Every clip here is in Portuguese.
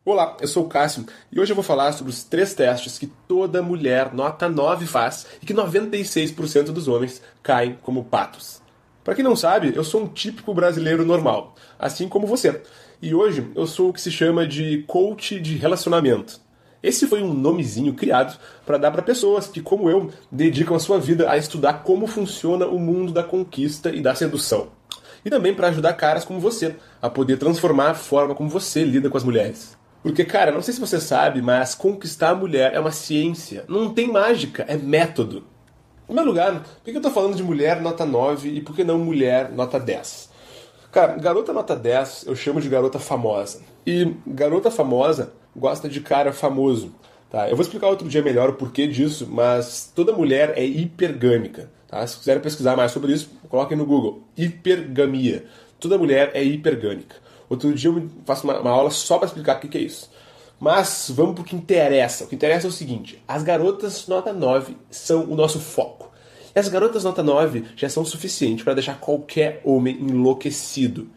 Olá, eu sou o Cássio e hoje eu vou falar sobre os 3 testes que toda mulher nota 9 faz e que 96% dos homens caem como patos. Para quem não sabe, eu sou um típico brasileiro normal, assim como você. E hoje eu sou o que se chama de coach de relacionamento. Esse foi um nomezinho criado para dar para pessoas que, como eu, dedicam a sua vida a estudar como funciona o mundo da conquista e da sedução. E também para ajudar caras como você a poder transformar a forma como você lida com as mulheres. Porque, cara, não sei se você sabe, mas conquistar a mulher é uma ciência. Não tem mágica, é método. Em primeiro lugar, por que eu tô falando de mulher nota 9 e por que não mulher nota 10? Cara, garota nota 10 eu chamo de garota famosa. E garota famosa gosta de cara famoso. Tá? Eu vou explicar outro dia melhor o porquê disso, mas toda mulher é hipergâmica. Tá? Se quiserem pesquisar mais sobre isso, coloquem no Google. Hipergamia. Toda mulher é hipergâmica. Outro dia eu faço uma aula só para explicar o que é isso. Mas vamos pro que interessa. O que interessa é o seguinte: as garotas nota 9 são o nosso foco. E as garotas nota 9 já são o suficiente para deixar qualquer homem enlouquecido.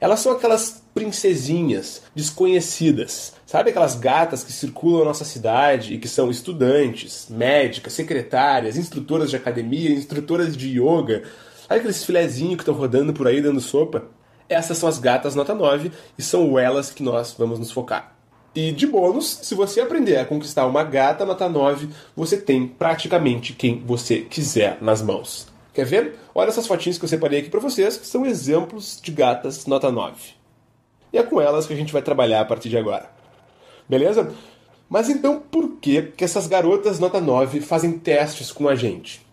Elas são aquelas princesinhas desconhecidas. Sabe aquelas gatas que circulam na nossa cidade e que são estudantes, médicas, secretárias, instrutoras de academia, instrutoras de yoga? Sabe aqueles filezinhos que estão rodando por aí dando sopa? Essas são as gatas nota 9 e são elas que nós vamos nos focar. E de bônus, se você aprender a conquistar uma gata nota 9, você tem praticamente quem você quiser nas mãos. Quer ver? Olha essas fotinhas que eu separei aqui para vocês, que são exemplos de gatas nota 9. E é com elas que a gente vai trabalhar a partir de agora. Beleza? Mas então por que essas garotas nota 9 fazem testes com a gente?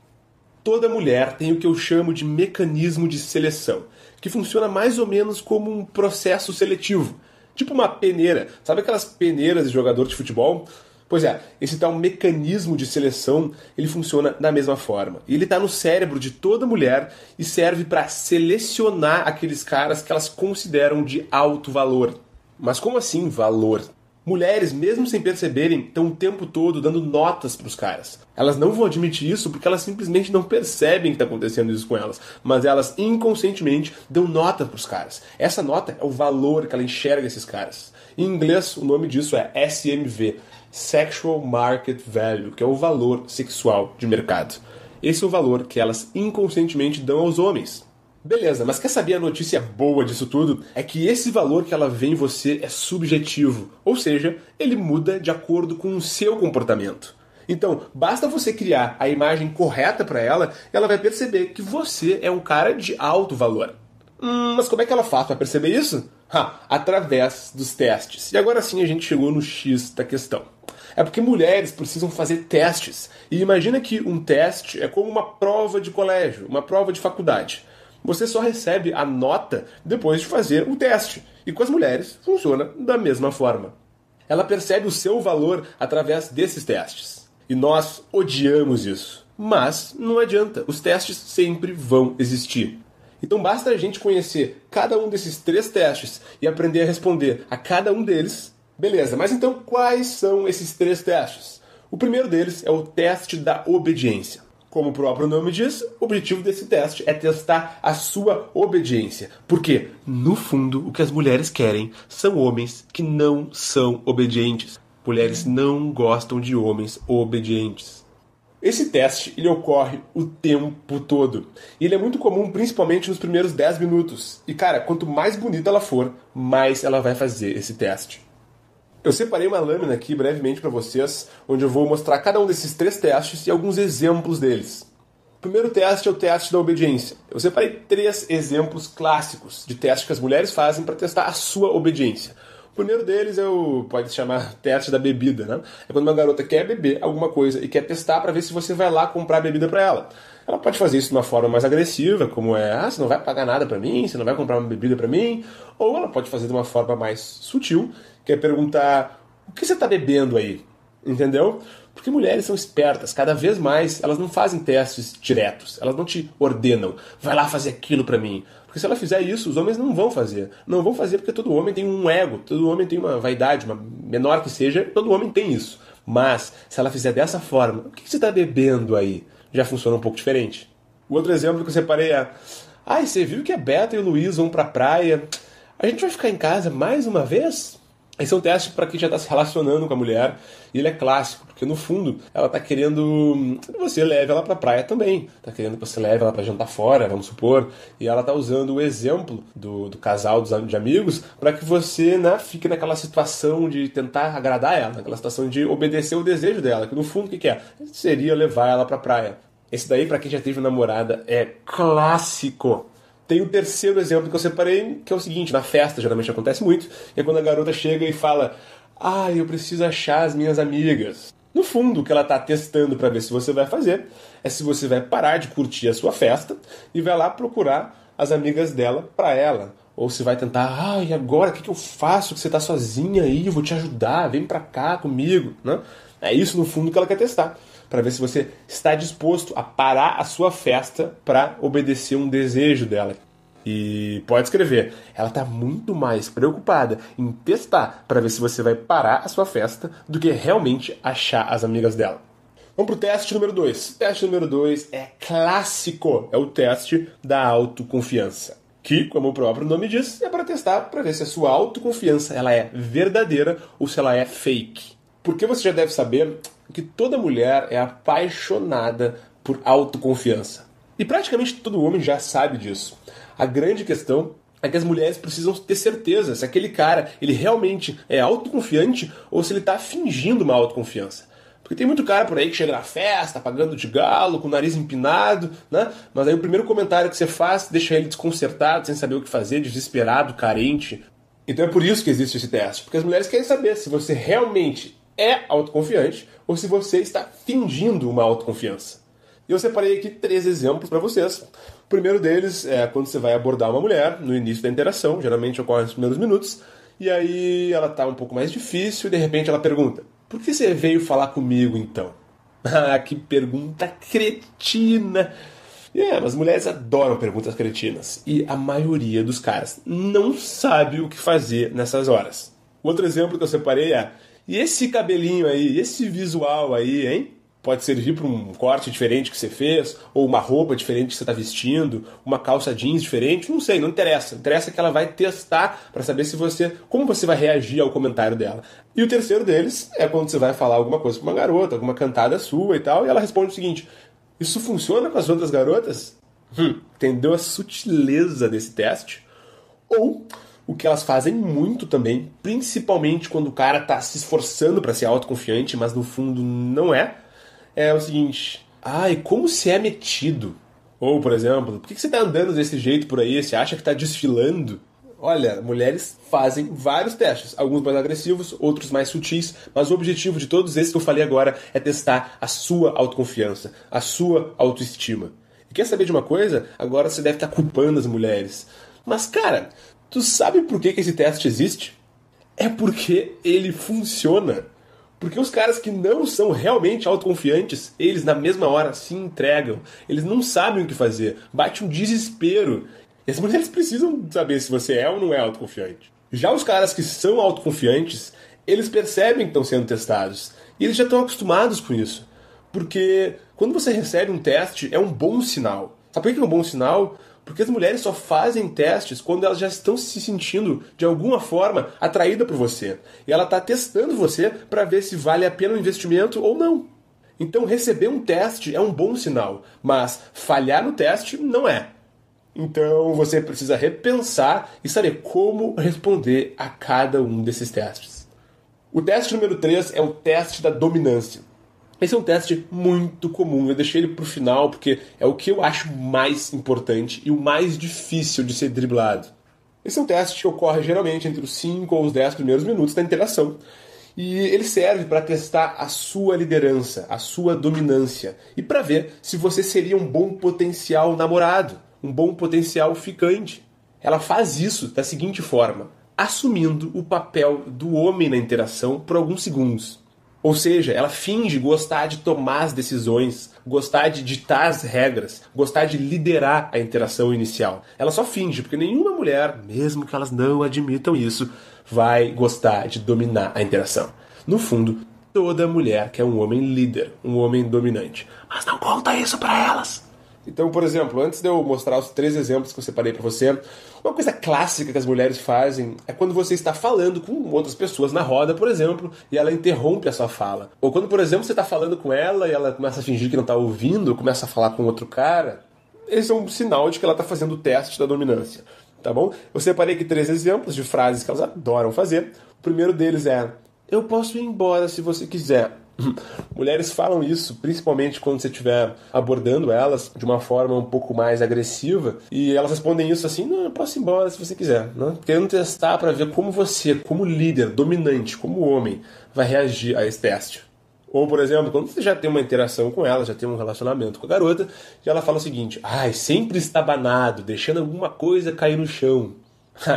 Toda mulher tem o que eu chamo de mecanismo de seleção, que funciona mais ou menos como um processo seletivo. Tipo uma peneira. Sabe aquelas peneiras de jogador de futebol? Pois é, esse tal mecanismo de seleção, ele funciona da mesma forma. E ele está no cérebro de toda mulher e serve para selecionar aqueles caras que elas consideram de alto valor. Mas como assim valor? Mulheres, mesmo sem perceberem, estão o tempo todo dando notas para os caras. Elas não vão admitir isso porque elas simplesmente não percebem que está acontecendo isso com elas. Mas elas inconscientemente dão nota para os caras. Essa nota é o valor que ela enxerga esses caras. Em inglês, o nome disso é SMV, Sexual Market Value, que é o valor sexual de mercado. Esse é o valor que elas inconscientemente dão aos homens. Beleza, mas quer saber a notícia boa disso tudo? É que esse valor que ela vê em você é subjetivo, ou seja, ele muda de acordo com o seu comportamento. Então, basta você criar a imagem correta para ela e ela vai perceber que você é um cara de alto valor. Mas como é que ela faz para perceber isso? Através dos testes. E agora sim a gente chegou no X da questão. É porque mulheres precisam fazer testes. E imagina que um teste é como uma prova de colégio, uma prova de faculdade. Você só recebe a nota depois de fazer o teste. E com as mulheres funciona da mesma forma. Ela percebe o seu valor através desses testes. E nós odiamos isso. Mas não adianta, os testes sempre vão existir. Então basta a gente conhecer cada um desses 3 testes e aprender a responder a cada um deles. Beleza, mas então quais são esses 3 testes? O primeiro deles é o teste da obediência. Como o próprio nome diz, o objetivo desse teste é testar a sua obediência. Porque, no fundo, o que as mulheres querem são homens que não são obedientes. Mulheres não gostam de homens obedientes. Esse teste ele ocorre o tempo todo. E ele é muito comum, principalmente nos primeiros 10 minutos. E, cara, quanto mais bonita ela for, mais ela vai fazer esse teste. Eu separei uma lâmina aqui brevemente para vocês, onde eu vou mostrar cada um desses 3 testes e alguns exemplos deles. O primeiro teste é o teste da obediência. Eu separei 3 exemplos clássicos de testes que as mulheres fazem para testar a sua obediência. O primeiro deles é o, pode chamar, teste da bebida, né? É quando uma garota quer beber alguma coisa e quer testar para ver se você vai lá comprar bebida para ela. Ela pode fazer isso de uma forma mais agressiva, como você não vai pagar nada para mim, você não vai comprar uma bebida para mim. Ou ela pode fazer de uma forma mais sutil, que é perguntar, o que você está bebendo aí? Entendeu? Porque mulheres são espertas, cada vez mais elas não fazem testes diretos, elas não te ordenam, vai lá fazer aquilo pra mim. Porque se ela fizer isso, os homens não vão fazer. Não vão fazer porque todo homem tem um ego, todo homem tem uma vaidade, uma menor que seja, todo homem tem isso. Mas, se ela fizer dessa forma, o que você está bebendo aí? Já funciona um pouco diferente. O outro exemplo que eu separei é, você viu que a Beta e o Luiz vão pra praia? A gente vai ficar em casa mais uma vez? Esse é um teste para quem já está se relacionando com a mulher, e ele é clássico, porque no fundo ela está querendo que você leve ela para a praia também, está querendo que você leve ela para jantar fora, vamos supor, e ela está usando o exemplo do casal de amigos para que você, né, fique naquela situação de tentar agradar ela, naquela situação de obedecer o desejo dela, que no fundo o que é? Seria levar ela para a praia. Esse daí, para quem já teve namorada, é clássico. Tem o terceiro exemplo que eu separei, que é o seguinte: na festa geralmente acontece muito, é quando a garota chega e fala: eu preciso achar as minhas amigas. No fundo, o que ela está testando para ver se você vai fazer é se você vai parar de curtir a sua festa e vai lá procurar as amigas dela para ela. Ou se vai tentar: e agora, o que eu faço? Que você está sozinha aí, eu vou te ajudar, vem para cá comigo, né? É isso, no fundo, que ela quer testar, para ver se você está disposto a parar a sua festa para obedecer um desejo dela. E pode escrever, ela está muito mais preocupada em testar para ver se você vai parar a sua festa do que realmente achar as amigas dela. Vamos para o teste número 2. O teste número 2 é clássico, é o teste da autoconfiança. Que, como o próprio nome diz, é para testar para ver se a sua autoconfiança ela é verdadeira ou se ela é fake. Porque você já deve saber que toda mulher é apaixonada por autoconfiança. E praticamente todo homem já sabe disso. A grande questão é que as mulheres precisam ter certeza se aquele cara ele realmente é autoconfiante ou se ele está fingindo uma autoconfiança. Porque tem muito cara por aí que chega na festa, pagando de galo, com o nariz empinado, né? Mas aí o primeiro comentário que você faz deixa ele desconcertado, sem saber o que fazer, desesperado, carente. Então é por isso que existe esse teste. Porque as mulheres querem saber se você realmente é autoconfiante ou se você está fingindo uma autoconfiança. E eu separei aqui 3 exemplos para vocês. O primeiro deles é quando você vai abordar uma mulher no início da interação, geralmente ocorre nos primeiros minutos, e aí ela está um pouco mais difícil e de repente ela pergunta: por que você veio falar comigo então? Que pergunta cretina! As mulheres adoram perguntas cretinas e a maioria dos caras não sabe o que fazer nessas horas. Outro exemplo que eu separei é: e esse cabelinho aí, esse visual aí, hein? Pode servir para um corte diferente que você fez, ou uma roupa diferente que você está vestindo, uma calça jeans diferente, não sei, não interessa. Interessa que ela vai testar para saber como você vai reagir ao comentário dela. E o terceiro deles é quando você vai falar alguma coisa com uma garota, alguma cantada sua e tal, e ela responde o seguinte: isso funciona com as outras garotas? Entendeu a sutileza desse teste? Ou o que elas fazem muito também, principalmente quando o cara tá se esforçando para ser autoconfiante, mas no fundo não é o seguinte: e como você é metido? Ou, por exemplo, por que você tá andando desse jeito por aí? Você acha que tá desfilando? Olha, mulheres fazem vários testes, alguns mais agressivos, outros mais sutis, mas o objetivo de todos esses que eu falei agora é testar a sua autoconfiança, a sua autoestima. E quer saber de uma coisa? Agora você deve estar culpando as mulheres. Mas, cara, tu sabe por que esse teste existe? É porque ele funciona. Porque os caras que não são realmente autoconfiantes, eles na mesma hora se entregam. Eles não sabem o que fazer. Bate um desespero. E as mulheres precisam saber se você é ou não é autoconfiante. Já os caras que são autoconfiantes, eles percebem que estão sendo testados. E eles já estão acostumados com isso. Porque quando você recebe um teste, é um bom sinal. Sabe por que é um bom sinal? Porque as mulheres só fazem testes quando elas já estão se sentindo, de alguma forma, atraídas por você. E ela está testando você para ver se vale a pena o investimento ou não. Então, receber um teste é um bom sinal, mas falhar no teste não é. Então, você precisa repensar e saber como responder a cada um desses testes. O teste número 3 é o teste da dominância. Esse é um teste muito comum, eu deixei ele para o final porque é o que eu acho mais importante e o mais difícil de ser driblado. Esse é um teste que ocorre geralmente entre os 5 ou os 10 primeiros minutos da interação. E ele serve para testar a sua liderança, a sua dominância e para ver se você seria um bom potencial namorado, um bom potencial ficante. Ela faz isso da seguinte forma: assumindo o papel do homem na interação por alguns segundos. Ou seja, ela finge gostar de tomar as decisões, gostar de ditar as regras, gostar de liderar a interação inicial. Ela só finge, porque nenhuma mulher, mesmo que elas não admitam isso, vai gostar de dominar a interação. No fundo, toda mulher quer um homem líder, um homem dominante. Mas não conta isso pra elas. Então, por exemplo, antes de eu mostrar os 3 exemplos que eu separei pra você, uma coisa clássica que as mulheres fazem é quando você está falando com outras pessoas na roda, por exemplo, e ela interrompe a sua fala. Ou quando, por exemplo, você está falando com ela e ela começa a fingir que não está ouvindo, começa a falar com outro cara. Esse é um sinal de que ela está fazendo o teste da dominância, tá bom? Eu separei aqui 3 exemplos de frases que elas adoram fazer. O primeiro deles é: eu posso ir embora se você quiser. Mulheres falam isso, principalmente quando você estiver abordando elas de uma forma um pouco mais agressiva, e elas respondem isso assim: não, eu posso ir embora se você quiser, né? Querendo testar para ver como você, como líder, dominante, como homem, vai reagir a esse teste. Ou, por exemplo, quando você já tem uma interação com ela, já tem um relacionamento com a garota, e ela fala o seguinte: ai, sempre estabanado, deixando alguma coisa cair no chão.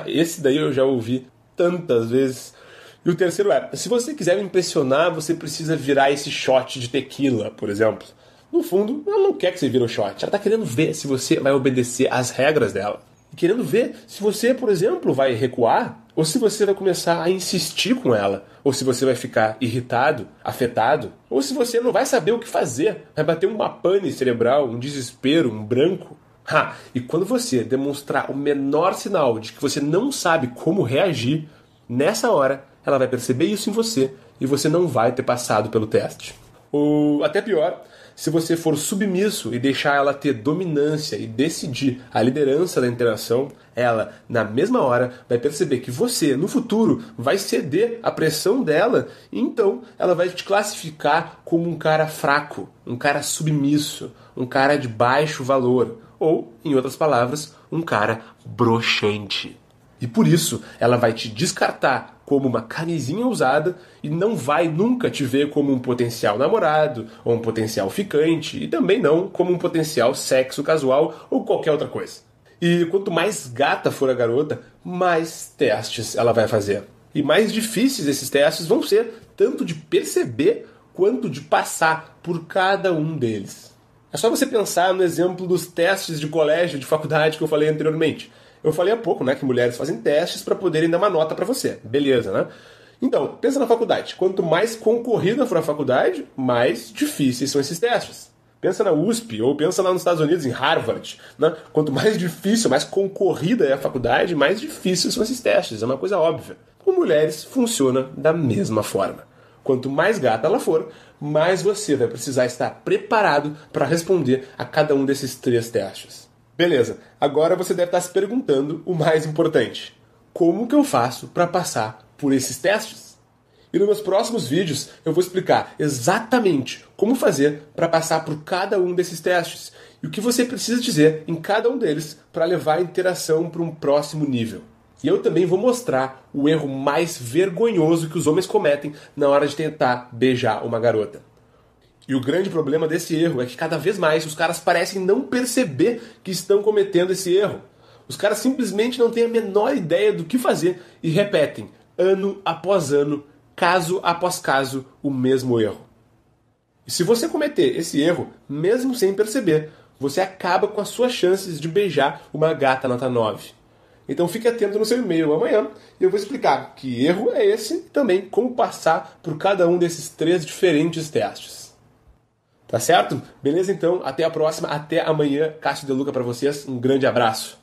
Esse daí eu já ouvi tantas vezes. E o terceiro é: se você quiser me impressionar, você precisa virar esse shot de tequila, por exemplo. No fundo, ela não quer que você vire o shot. Ela está querendo ver se você vai obedecer às regras dela. E querendo ver se você, por exemplo, vai recuar, ou se você vai começar a insistir com ela, ou se você vai ficar irritado, afetado, ou se você não vai saber o que fazer, vai bater uma pane cerebral, um desespero, um branco. E quando você demonstrar o menor sinal de que você não sabe como reagir, nessa hora ela vai perceber isso em você e você não vai ter passado pelo teste. Ou até pior, se você for submisso e deixar ela ter dominância e decidir a liderança da interação, ela, na mesma hora, vai perceber que você, no futuro, vai ceder à pressão dela e então ela vai te classificar como um cara fraco, um cara submisso, um cara de baixo valor, ou, em outras palavras, um cara broxante. E por isso, ela vai te descartar como uma camisinha usada e não vai nunca te ver como um potencial namorado ou um potencial ficante e também não como um potencial sexo casual ou qualquer outra coisa. E quanto mais gata for a garota, mais testes ela vai fazer. E mais difíceis esses testes vão ser, tanto de perceber quanto de passar por cada um deles. É só você pensar no exemplo dos testes de colégio, de faculdade que eu falei anteriormente. Eu falei há pouco, né, que mulheres fazem testes para poderem dar uma nota para você. Beleza, né? Então, pensa na faculdade. Quanto mais concorrida for a faculdade, mais difíceis são esses testes. Pensa na USP, ou pensa lá nos Estados Unidos, em Harvard, né? Quanto mais difícil, mais concorrida é a faculdade, mais difíceis são esses testes. É uma coisa óbvia. Com mulheres, funciona da mesma forma. Quanto mais gata ela for, mais você vai precisar estar preparado para responder a cada um desses 3 testes. Beleza, agora você deve estar se perguntando o mais importante: como que eu faço para passar por esses testes? E nos meus próximos vídeos eu vou explicar exatamente como fazer para passar por cada um desses testes e o que você precisa dizer em cada um deles para levar a interação para um próximo nível. E eu também vou mostrar o erro mais vergonhoso que os homens cometem na hora de tentar beijar uma garota. E o grande problema desse erro é que cada vez mais os caras parecem não perceber que estão cometendo esse erro. Os caras simplesmente não têm a menor ideia do que fazer e repetem, ano após ano, caso após caso, o mesmo erro. E se você cometer esse erro, mesmo sem perceber, você acaba com as suas chances de beijar uma gata nota 9. Então fique atento no seu e-mail amanhã e eu vou explicar que erro é esse e também como passar por cada um desses 3 diferentes testes. Tá certo? Beleza, então. Até a próxima. Até amanhã. Cássio De Luca pra vocês. Um grande abraço.